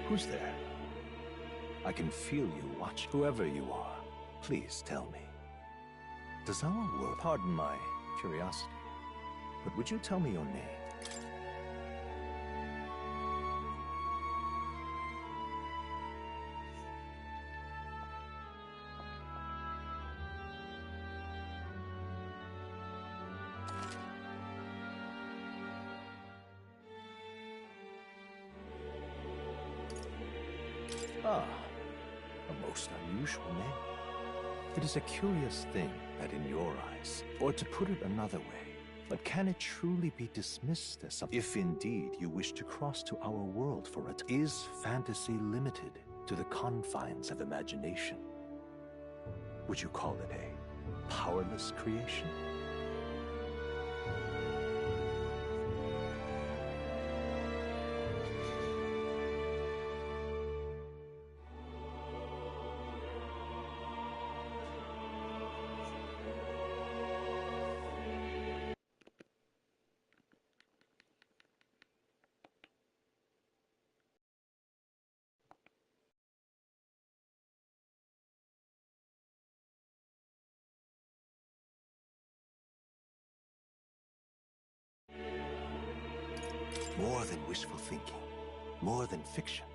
Who's there? I can feel you watch. Whoever you are, please tell me. Does our world... Pardon my curiosity, but would you tell me your name? Ah, a most unusual name. It is a curious thing that in your eyes, or to put it another way, but can it truly be dismissed as something? If indeed you wish to cross to our world for it, is fantasy limited to the confines of imagination? Would you call it a powerless creation? More than wishful thinking, more than fiction.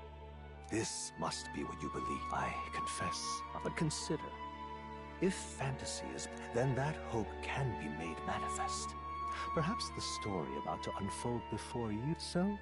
This must be what you believe, I confess. But consider, if fantasy is, then that hope can be made manifest. Perhaps the story about to unfold before you, so?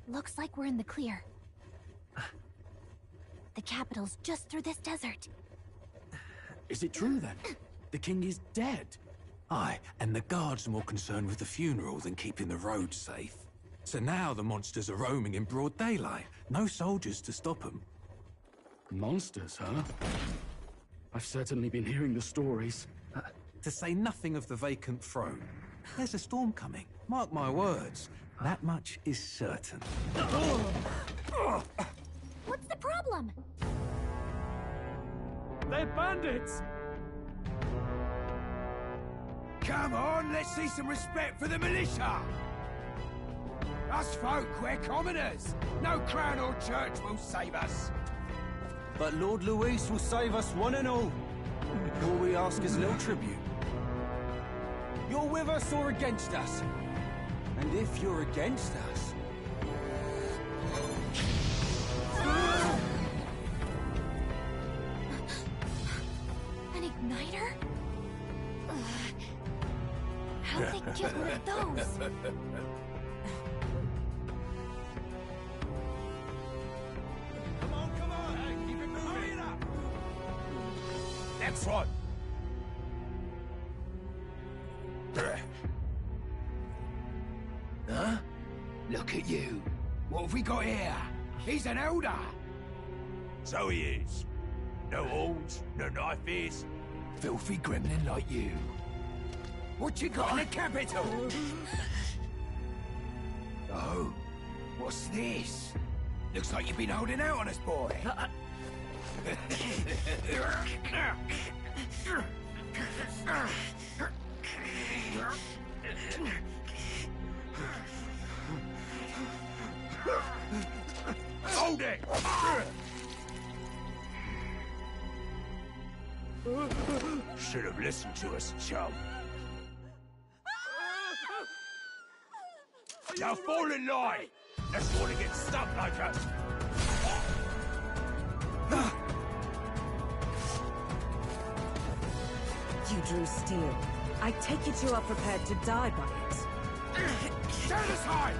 Looks like we're in the clear. The capital's just through this desert. Is it true then? The king is dead? Aye, and the guards are more concerned with the funeral than keeping the roads safe. So now the monsters are roaming in broad daylight. No soldiers to stop them. Monsters, huh? I've certainly been hearing the stories. To say nothing of the vacant throne. There's a storm coming. Mark my words. That much is certain. What's the problem? They're bandits! Come on, let's see some respect for the militia! Us folk, we're commoners! No crown or church will save us! But Lord Luis will save us one and all. All we ask is a little tribute. You're with us or against us? And if you're against us... An igniter? How'd they get one of those? Come on, hey, keep it moving up! Next one! Huh? Look at you. What have we got here? He's an elder. So he is. No horns, no knife ears. Filthy gremlin like you. What you got in the capital? Oh, what's this? Looks like you've been holding out on us, boy. Oh, Hold it! Should have listened to us, chum. Now fall in line! Let's want to get stuck like us. You drew steel. I take it you are prepared to die by it. Stand aside!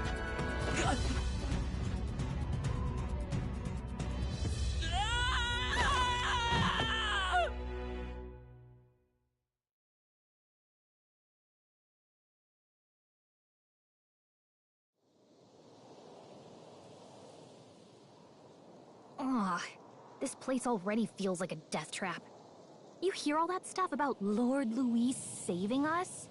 Ugh, this place already feels like a death trap. You hear all that stuff about Lord Louis saving us?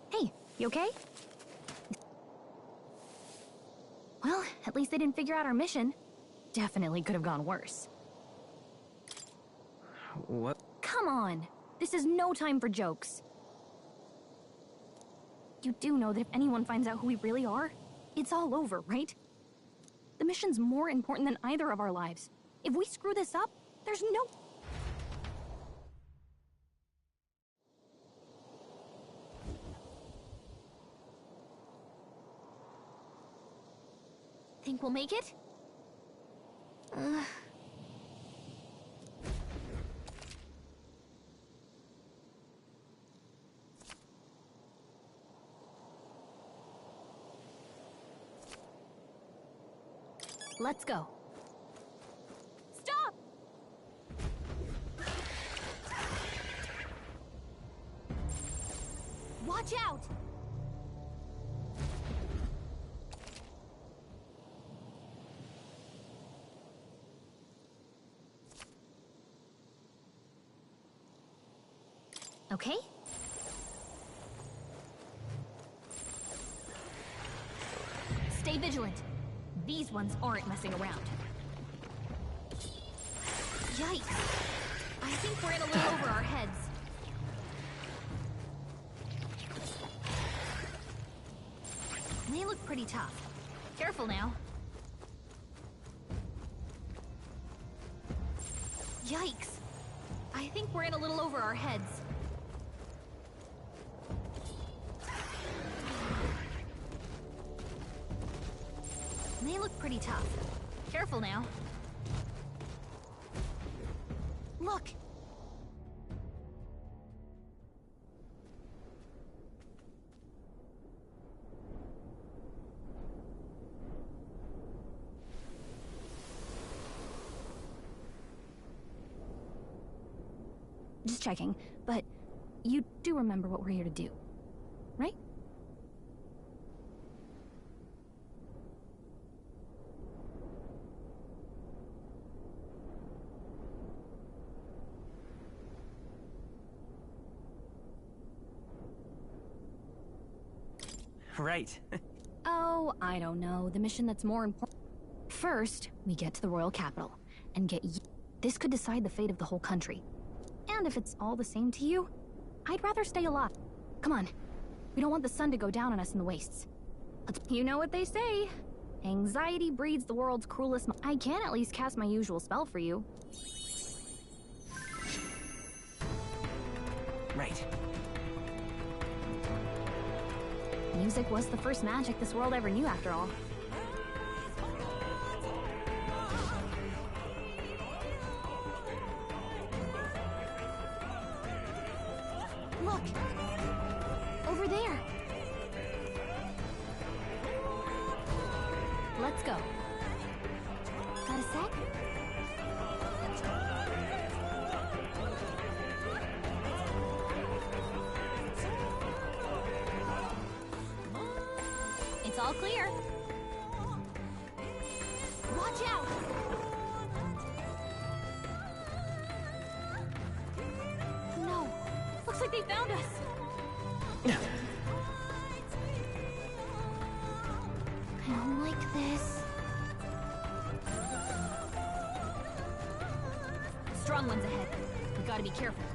Hey, you okay? Well, at least they didn't figure out our mission. Definitely could have gone worse. What? Come on! This is no time for jokes. You do know that if anyone finds out who we really are, it's all over, right? The mission's more important than either of our lives. If we screw this up, there's no... Think we'll make it? Let's go. Stop! Watch out! Okay? Stay vigilant. These ones aren't messing around. Yikes! I think we're in a little over our heads. They look pretty tough. Careful now. Yikes! I think we're in a little over our heads. They look pretty tough. Careful now. Look! Just checking, but you do remember what we're here to do, right? Right. Oh, I don't know. The mission that's more important. First, we get to the royal capital and get this could decide the fate of the whole country. And if it's all the same to you, I'd rather stay alive. Come on. We don't want the sun to go down on us in the wastes. You know what they say. Anxiety breeds the world's cruelest I can at least cast my usual spell for you. Right. Music was the first magic this world ever knew, after all. Look! Over there! Let's go. Got a sec? It's all clear. Watch out! No. Looks like they found us. I don't like this. Strong ones ahead. We gotta be careful.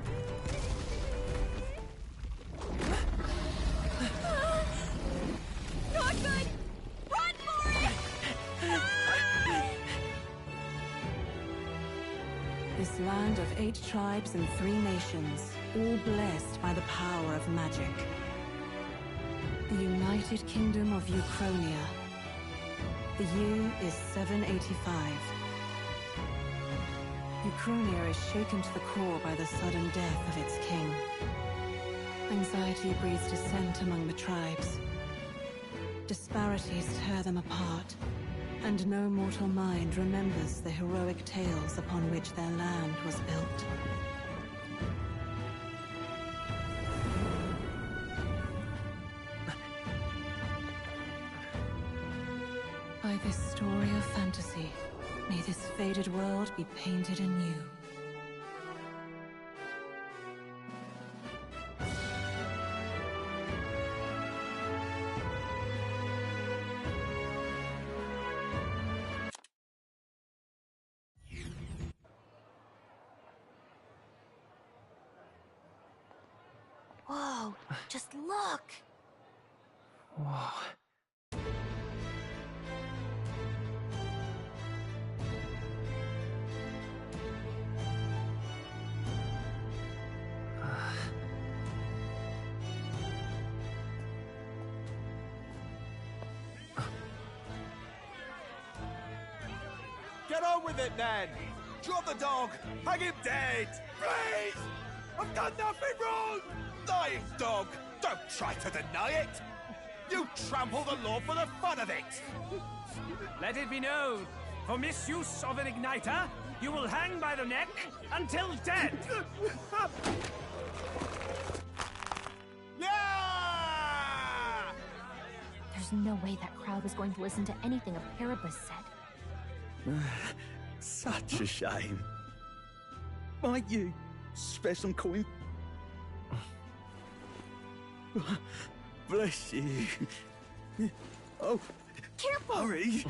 8 tribes and 3 nations, all blessed by the power of magic. The United Kingdom of Uchronia. The year is 785. Uchronia is shaken to the core by the sudden death of its king. Anxiety breeds dissent among the tribes. Disparities tear them apart, and no mortal mind remembers the heroic tales upon which their land was built. By this story of fantasy, may this faded world be painted anew. Whoa, just look! Whoa. Get on with it, then! Drop the dog! Hang him dead! Please! I've done nothing wrong! Lying dog! Don't try to deny it! You trample the law for the fun of it! Let it be known, for misuse of an igniter, you will hang by the neck until dead! Yeah! There's no way that crowd was going to listen to anything a Paribus said. Such a shame. Might you spare some coin? Bless you. Oh, Careful! hurry.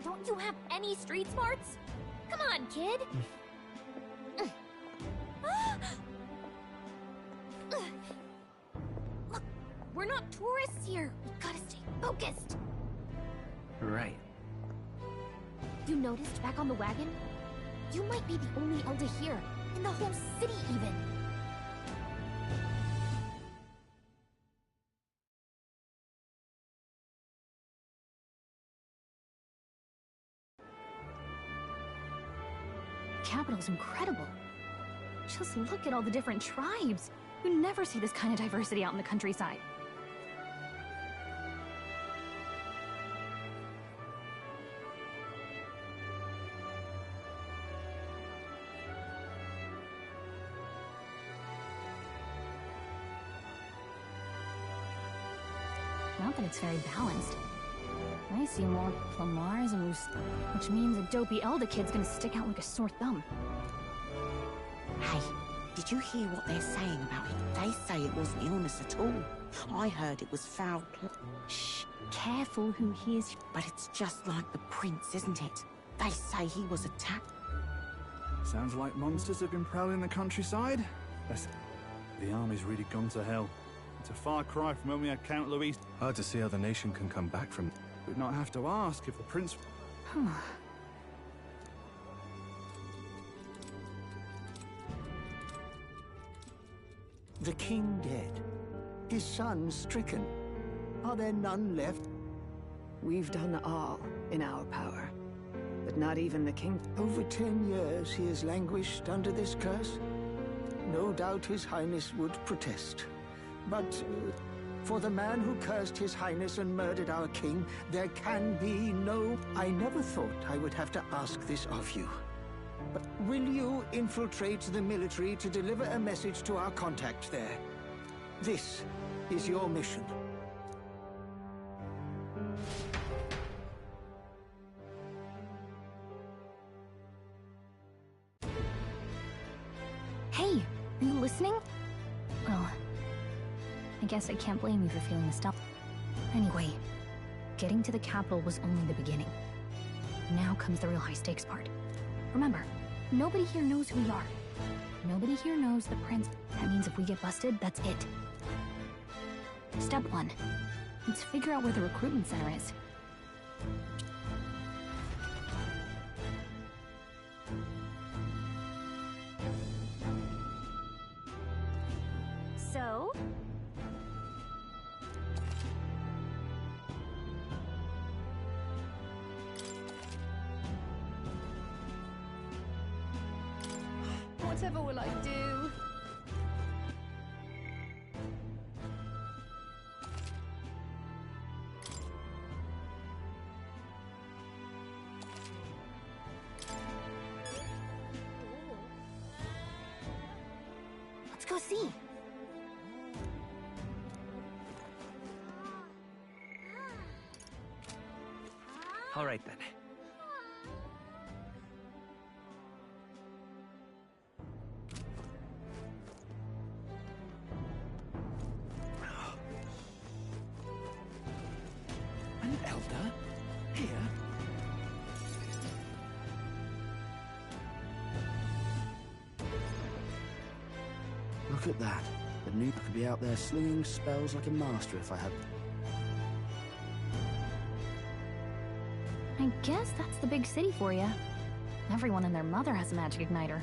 Don't you have any street smarts? Come on, kid! Look, we're not tourists here. We gotta stay focused. Right. You noticed back on the wagon? You might be the only elder here, in the whole city even. Capital's incredible. Just look at all the different tribes. You never see this kind of diversity out in the countryside. Not that it's very balanced. I see more Plamars and which means a dopey elder kid's gonna stick out like a sore thumb. Hey, did you hear what they're saying about it? They say it wasn't illness at all. I heard it was foul play. Shh, careful who hears. But it's just like the prince, isn't it? They say he was attacked. Sounds like monsters have been prowling the countryside. The army's really gone to hell. It's a far cry from when we had Count Louis. Hard to see how the nation can come back from... We'd not have to ask if the prince... The king dead. His son stricken. Are there none left? We've done all in our power. But not even the king. Over 10 years he has languished under this curse. No doubt His Highness would protest. But for the man who cursed His Highness and murdered our king, there can be no... I never thought I would have to ask this of you. But will you infiltrate the military to deliver a message to our contact there? This is your mission. Hey, are you listening? Well, I guess I can't blame you for feeling nostalgic. Anyway, getting to the capital was only the beginning. Now comes the real high-stakes part. Remember, nobody here knows who we are. Nobody here knows the prince. That means if we get busted, that's it. Step 1. Let's figure out where the recruitment center is. So? Whatever will I do? Let's go see. All right then. An elder? Here? Look at that. The noob could be out there slinging spells like a master if I had... I guess that's the big city for you. Everyone and their mother has a magic igniter.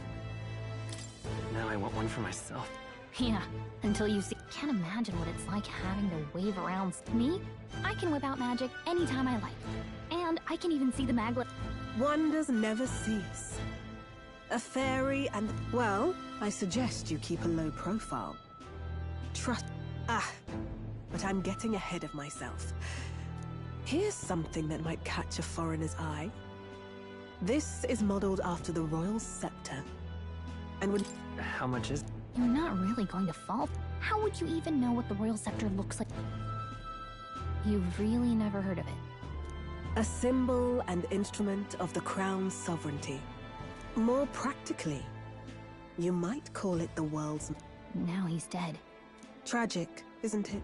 Now I want one for myself. Yeah, until you see. Can't imagine what it's like having to wave around. Me? I can whip out magic anytime I like. And I can even see the maglet. Wonders never cease. A fairy and... Well, I suggest you keep a low profile. Trust... but I'm getting ahead of myself. Here's something that might catch a foreigner's eye. This is modeled after the royal scepter. And would... How much is... You're not really going to fall. How would you even know what the royal scepter looks like? You've really never heard of it. A symbol and instrument of the crown's sovereignty. More practically, you might call it the world's... Now he's dead. Tragic, isn't it?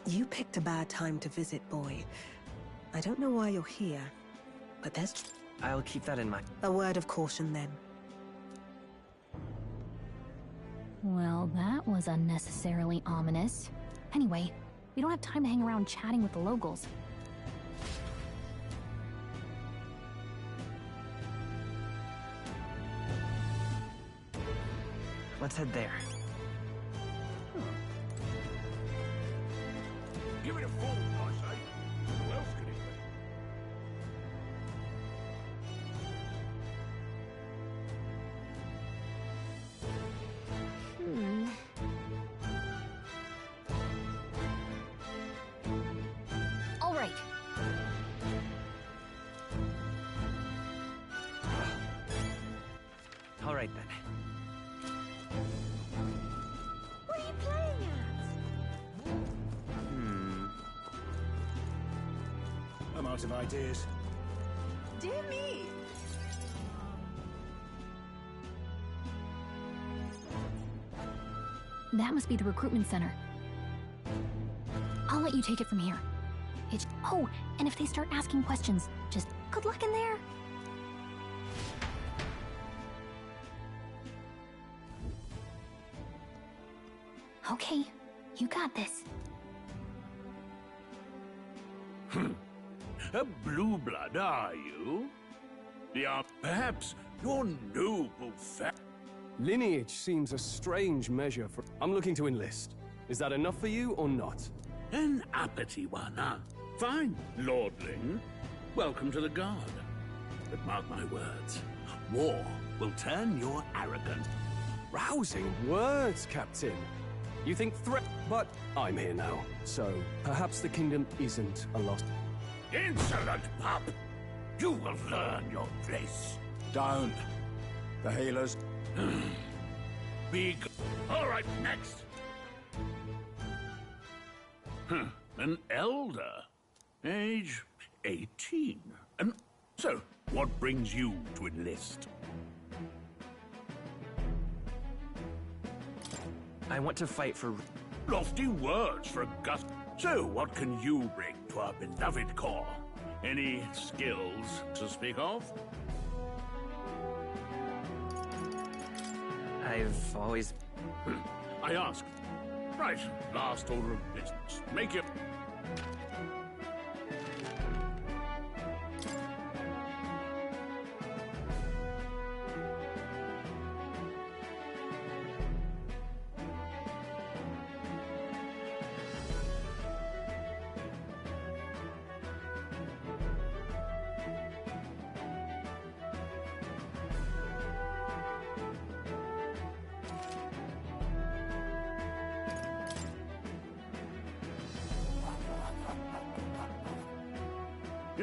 You picked a bad time to visit, boy. I don't know why you're here, but there's... I'll keep that in mind. A word of caution, then. Well, that was unnecessarily ominous. Anyway, we don't have time to hang around chatting with the locals. Let's head there. Give it a fall, I say. Who else could it Hmm. All right. All right then. What are you playing at? I'm out of ideas. Dear me. That must be the recruitment center. I'll let you take it from here. Oh, and if they start asking questions, just good luck in there. Okay, you got this. A blue blood, are you? Yeah, perhaps your noble Lineage seems a strange measure for... I'm looking to enlist. Is that enough for you or not? An uppity one, huh? Fine, lordling. Welcome to the Guard. But mark my words, war will turn your arrogance. Rousing words, Captain. You think but I'm here now, so perhaps the kingdom isn't a lost... Insolent pup! You will learn your place. Don't. The healers... Big. All right, next. An elder. Age 18. And so, what brings you to enlist? I want to fight for... Lofty words for a gust. So, what can you bring to our beloved corps? Any skills to speak of? I've always... I asked. Right, last order of business. Make it...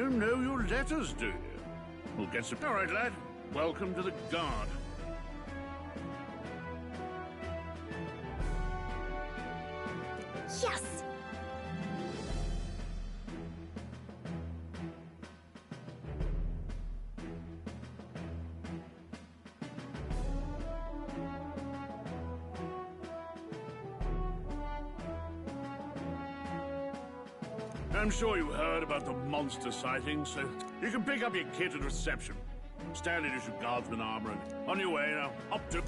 You know your letters, do you? We'll get some... All right, lad. Welcome to the Guard. Yes! I'm sure you heard about the monster sighting, so you can pick up your kit at reception. Standard issue guardsman armor, and on your way now, up to...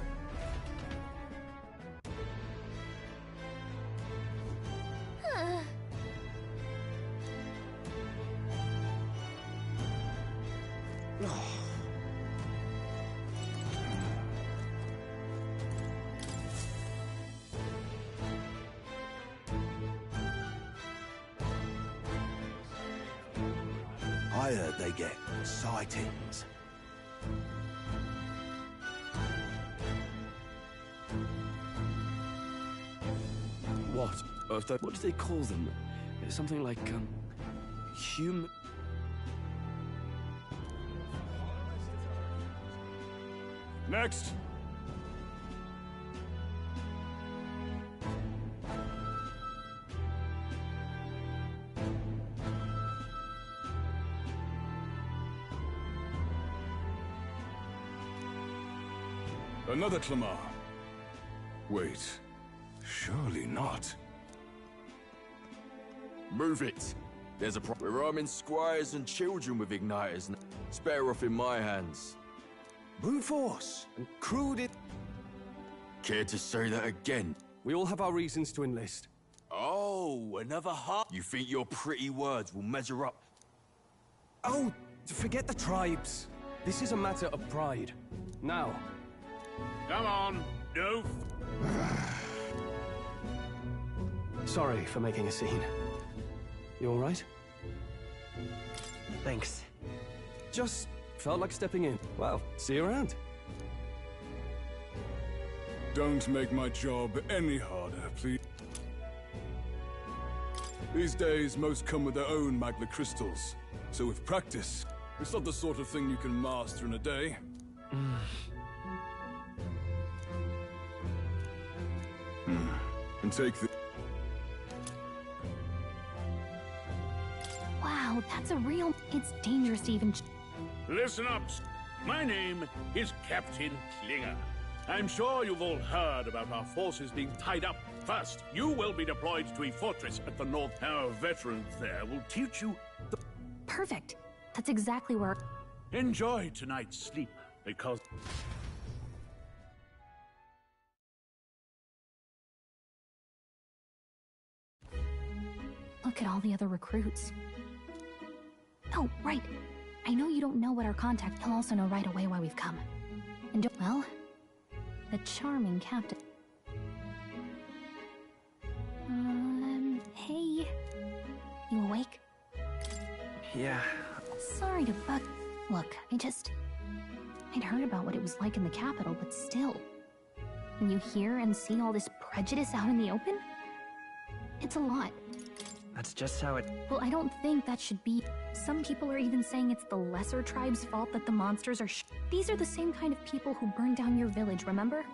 I heard they get sightings. What? What do they call them? Something like, human... Next! Another Clamar. Wait, surely not. Move it! There's a problem. We're arming squires and children with igniters. It's better off in my hands. Brute force and crude it. Care to say that again? We all have our reasons to enlist. Oh, another heart. You think your pretty words will measure up? Oh, forget the tribes. This is a matter of pride. Now. Come on, no. Sorry for making a scene. You all right? Thanks. Just felt like stepping in. Well, see you around. Don't make my job any harder, please. These days, most come with their own magna crystals. So with practice, it's not the sort of thing you can master in a day. And take the... Wow, that's a real... It's dangerous to even... Listen up. My name is Captain Klinger. I'm sure you've all heard about our forces being tied up. First, you will be deployed to a fortress at the north. Our veterans there will teach you the... Perfect. That's exactly where... Enjoy tonight's sleep, because... Look at all the other recruits. Oh, right. I know you don't know what our contact... He'll also know right away why we've come. And well, the charming captain. Hey. You awake? Yeah. Sorry to bug... Look, I'd heard about what it was like in the capital, but still. When you hear and see all this prejudice out in the open, it's a lot. That's just how it... Well, I don't think that should be... Some people are even saying it's the lesser tribe's fault that the monsters are These are the same kind of people who burned down your village, remember?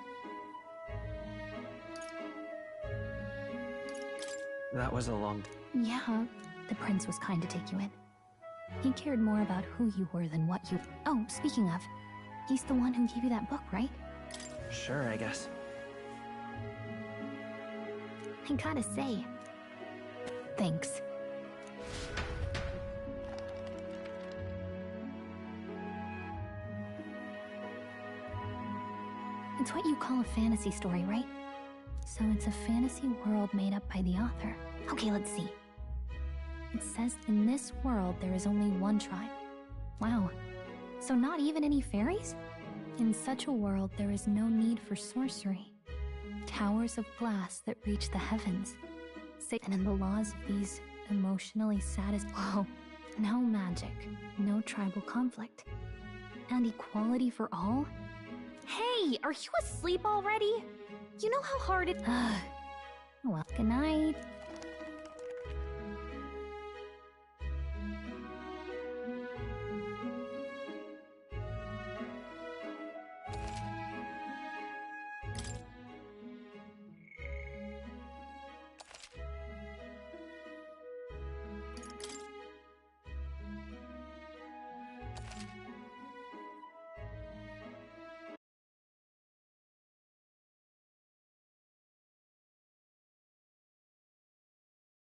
That was a long... Yeah, the prince was kind to take you in. He cared more about who you were than what you... Oh, speaking of, he's the one who gave you that book, right? Sure, I guess. I gotta say... Thanks. It's what you call a fantasy story, right? So it's a fantasy world made up by the author. Okay, let's see. It says in this world there is only one tribe. Wow. So not even any fairies? In such a world there is no need for sorcery. Towers of glass that reach the heavens. And in the laws of these emotionally satisfied... Whoa. No magic, no tribal conflict. And equality for all? Hey, are you asleep already? You know how hard it... Well, good night.